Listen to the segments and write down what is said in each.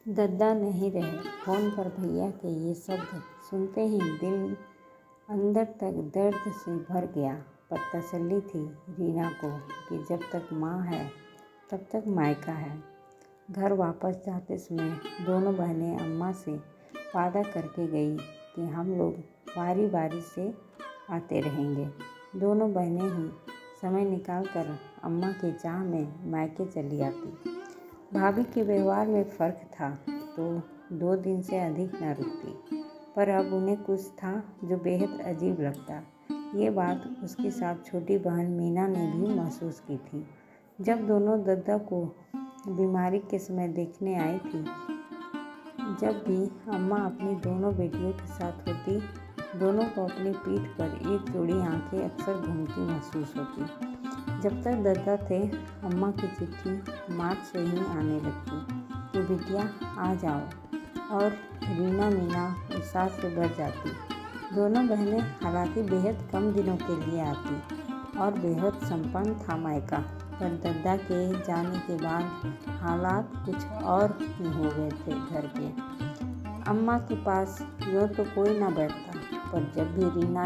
दद्दा नहीं रहे। फ़ोन पर भैया के ये शब्द सुनते ही दिल अंदर तक दर्द से भर गया। पर तसल्ली थी रीना को कि जब तक माँ है तब तक मायका है। घर वापस जाते समय दोनों बहनें अम्मा से वादा करके गई कि हम लोग बारी बारी से आते रहेंगे। दोनों बहनें ही समय निकाल कर अम्मा के चाह में मायके चली आती। भाभी के व्यवहार में फ़र्क था तो 2 दिन से अधिक न रुकती, पर अब उन्हें कुछ था जो बेहद अजीब लगता। ये बात उसके साथ छोटी बहन मीना ने भी महसूस की थी। जब दोनों दद्दा को बीमारी के समय देखने आई थी, जब भी अम्मा अपनी दोनों बेटियों के साथ होती, दोनों को अपनी पीठ पर एक जोड़ी आंखें अक्सर घूमती महसूस होती। जब तक दद्दा थे, अम्मा की चिट्ठी मार्च से ही आने लगती कि बिटिया आ जाओ, और रीना मीना उत्साह से भर जाती। दोनों बहनें हालांकि बेहद कम दिनों के लिए आती और बेहद संपन्न था मायका, पर दद्दा के जाने के बाद हालात कुछ और ही हो गए थे घर के। अम्मा के पास यूँ तो कोई ना बैठता, पर जब भी रीना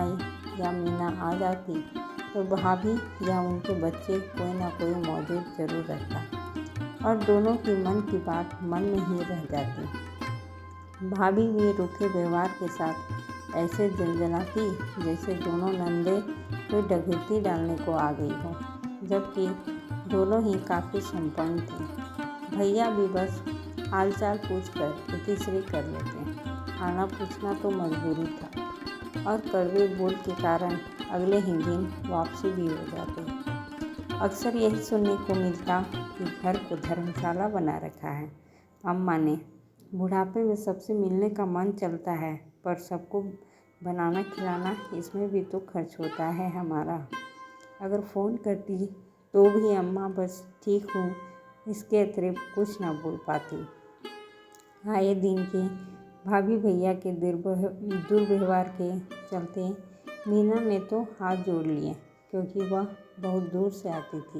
या मीना आ जाती तो भाभी या उनके बच्चे कोई ना कोई मौजूद जरूर रहता और दोनों की मन की बात मन में ही रह जाती। भाभी भी रूखे व्यवहार के साथ ऐसे जलजलाती जैसे दोनों नंदे कोई डकैती डालने को आ गई हो, जबकि दोनों ही काफ़ी संपन्न थे। भैया भी बस हालचाल पूछकर इतिश्री कर लेते। आना पूछना तो मजबूरी था और कड़वे बोल के कारण अगले ही दिन वापसी भी हो जाती। अक्सर यही सुनने को मिलता कि घर को धर्मशाला बना रखा है अम्मा ने। बुढ़ापे में सबसे मिलने का मन चलता है, पर सबको बनाना खिलाना, इसमें भी तो खर्च होता है हमारा। अगर फ़ोन करती तो भी अम्मा बस ठीक हूँ इसके अतिरिक्त कुछ ना बोल पाती। आए दिन के भाभी भैया के दुर्व्यवहार के चलते मीना ने तो हाथ जोड़ लिए, क्योंकि वह बहुत दूर से आती थी।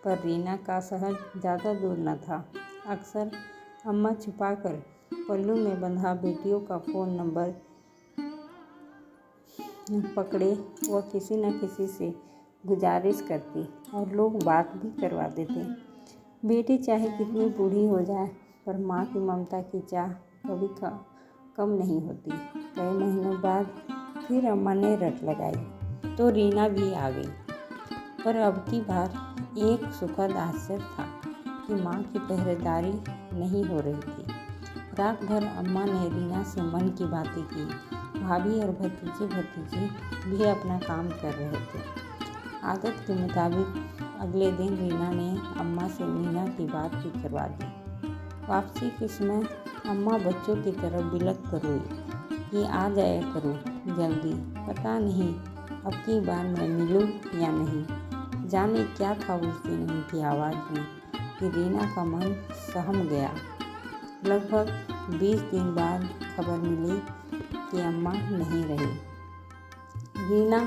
पर रीना का शहर ज़्यादा दूर न था। अक्सर अम्मा छुपाकर पल्लू में बंधा बेटियों का फ़ोन नंबर पकड़े वह किसी न किसी से गुजारिश करती और लोग बात भी करवा देते। बेटी चाहे कितनी बूढ़ी हो जाए, पर माँ की ममता की चाह कभी कम नहीं होती। कई महीनों बाद फिर अम्मा ने रट लगाई तो रीना भी आ गई। पर अब की बार एक सुखद आश्चर्य था कि माँ की पहरेदारी नहीं हो रही थी। रात भर अम्मा ने रीना से मन की बातें की। भाभी और भतीजे भतीजी भी अपना काम कर रहे थे। आदत के मुताबिक अगले दिन रीना ने अम्मा से मीना की बात भी करवा दी। वापसी के समय अम्मा बच्चों की तरह बिलख कर रोई कि आ जाया करो जल्दी, पता नहीं अब की बार मैं मिलूं या नहीं। जाने क्या था उस दिन उनकी आवाज़ में कि रीना का मन सहम गया। लगभग 20 दिन बाद खबर मिली कि अम्मा नहीं रही। रीना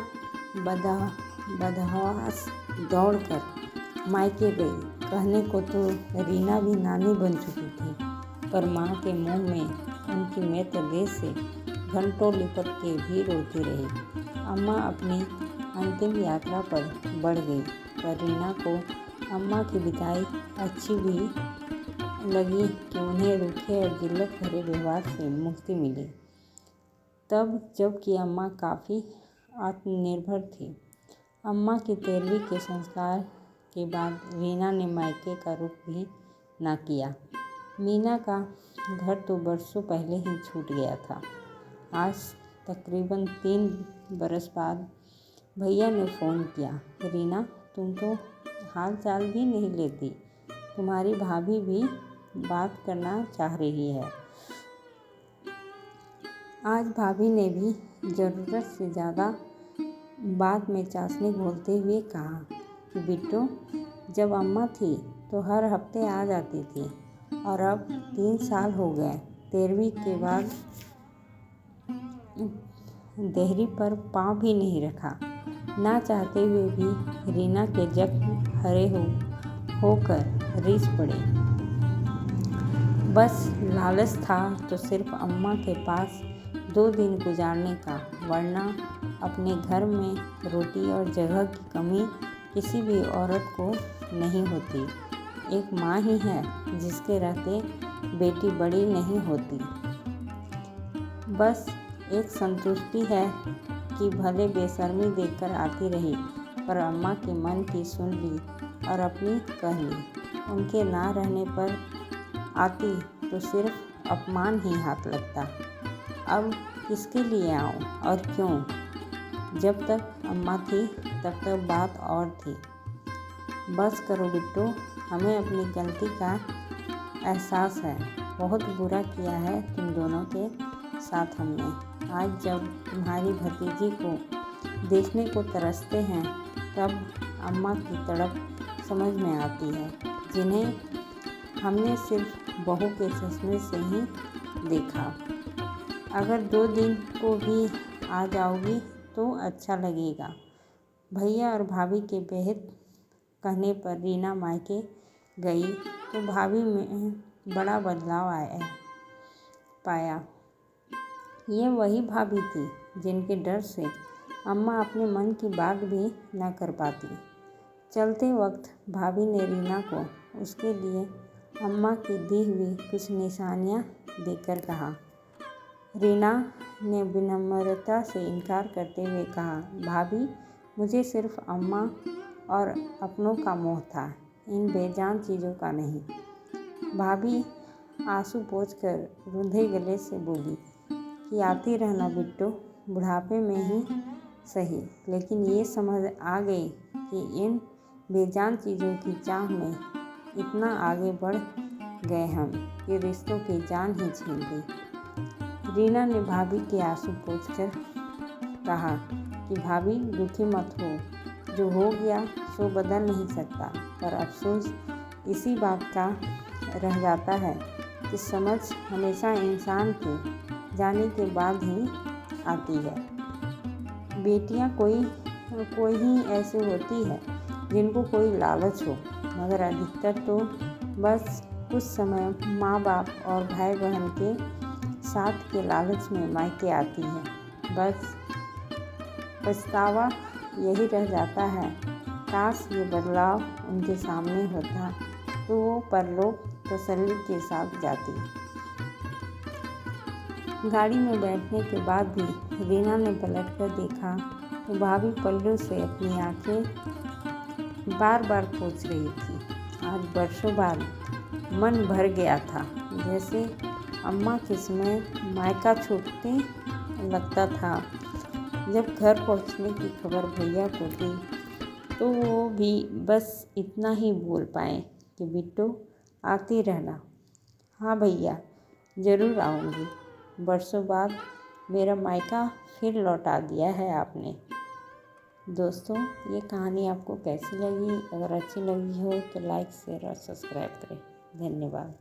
बदहवास दौड़कर मायके गई। कहने को तो रीना भी नानी बन चुकी थी, पर माँ के मुंह में उनकी मृत देह से घंटों लिपट के भी रोती रही। अम्मा अपनी अंतिम यात्रा पर बढ़ गई, पर रीना को अम्मा की विदाई अच्छी भी लगी कि उन्हें रूखे और जिल्लत भरे व्यवहार से मुक्ति मिली। तब जबकि अम्मा काफ़ी आत्मनिर्भर थी। अम्मा की 13वीं के संस्कार के बाद रीना ने मायके का रुख भी ना किया। मीना का घर तो बरसों पहले ही छूट गया था। आज तकरीबन 3 बरस बाद भैया ने फ़ोन किया, रीना तुम तो हाल चाल भी नहीं लेती, तुम्हारी भाभी भी बात करना चाह रही है। आज भाभी ने भी ज़रूरत से ज़्यादा बात में चाशनी घोलते हुए कहा कि बिट्टू, जब अम्मा थी तो हर हफ्ते आ जाती थी और अब 3 साल हो गए 13वीं के बाद देहरी पर पाँव भी नहीं रखा। ना चाहते हुए भी रीना के जख्म हरे होकर रिस पड़े। बस लालच था तो सिर्फ अम्मा के पास 2 दिन गुजारने का, वरना अपने घर में रोटी और जगह की कमी किसी भी औरत को नहीं होती। एक माँ ही है जिसके रहते बेटी बड़ी नहीं होती। बस एक संतुष्टि है कि भले बेशर्मी देकर आती रही, पर अम्मा के मन की सुन ली और अपनी कह ली। उनके ना रहने पर आती तो सिर्फ अपमान ही हाथ लगता। अब किसके लिए आऊँ और क्यों? जब तक अम्मा थी तब तक बात और थी। बस करो बिट्टू, हमें अपनी गलती का एहसास है। बहुत बुरा किया है तुम दोनों के साथ हमने। आज जब तुम्हारी भतीजी को देखने को तरसते हैं तब अम्मा की तड़प समझ में आती है, जिन्हें हमने सिर्फ बहू के चश्मे से ही देखा। अगर 2 दिन को भी आ जाओगी तो अच्छा लगेगा। भैया और भाभी के बेहद कहने पर रीना मायके गई तो भाभी में बड़ा बदलाव पाया। ये वही भाभी थी जिनके डर से अम्मा अपने मन की बात भी न कर पाती। चलते वक्त भाभी ने रीना को उसके लिए अम्मा की दी हुई कुछ निशानियाँ देकर कहा। रीना ने विनम्रता से इनकार करते हुए कहा, भाभी, मुझे सिर्फ अम्मा और अपनों का मोह था, इन बेजान चीज़ों का नहीं। भाभी आंसू पोंछकर रूंधे गले से बोली कि आती रहना बिट्टू, बुढ़ापे में ही सही, लेकिन ये समझ आ गई कि इन बेजान चीज़ों की चाह में इतना आगे बढ़ गए हम कि रिश्तों की जान ही छीन ली। रीना ने भाभी के आंसू पोंछकर कहा कि भाभी दुखी मत हो, जो हो गया सो बदल नहीं सकता, पर अफसोस इसी बात का रह जाता है कि समझ हमेशा इंसान के जाने के बाद ही आती है। बेटियां कोई ही ऐसे होती है जिनको कोई लालच हो, मगर अधिकतर तो बस कुछ समय माँ बाप और भाई बहन के साथ के लालच में मायके आती है। बस पछतावा यही रह जाता है, काश ये बदलाव उनके सामने होता तो वो परलोक तसल्ली के साथ जाती। गाड़ी में बैठने के बाद भी रीना ने पलटकर देखा तो भाभी पल्लू से अपनी आंखें बार बार पोंछ रही थी। आज बरसों बाद मन भर गया था, जैसे अम्मा के समय मायका छूटने लगता था। जब घर पहुंचने की खबर भैया को दी तो वो भी बस इतना ही बोल पाए कि बिट्टू आती रहना। हाँ भैया, ज़रूर आऊँगी। बरसों बाद मेरा मायका फिर लौटा दिया है आपने। दोस्तों, ये कहानी आपको कैसी लगी? अगर अच्छी लगी हो तो लाइक, शेयर और सब्सक्राइब करें। धन्यवाद।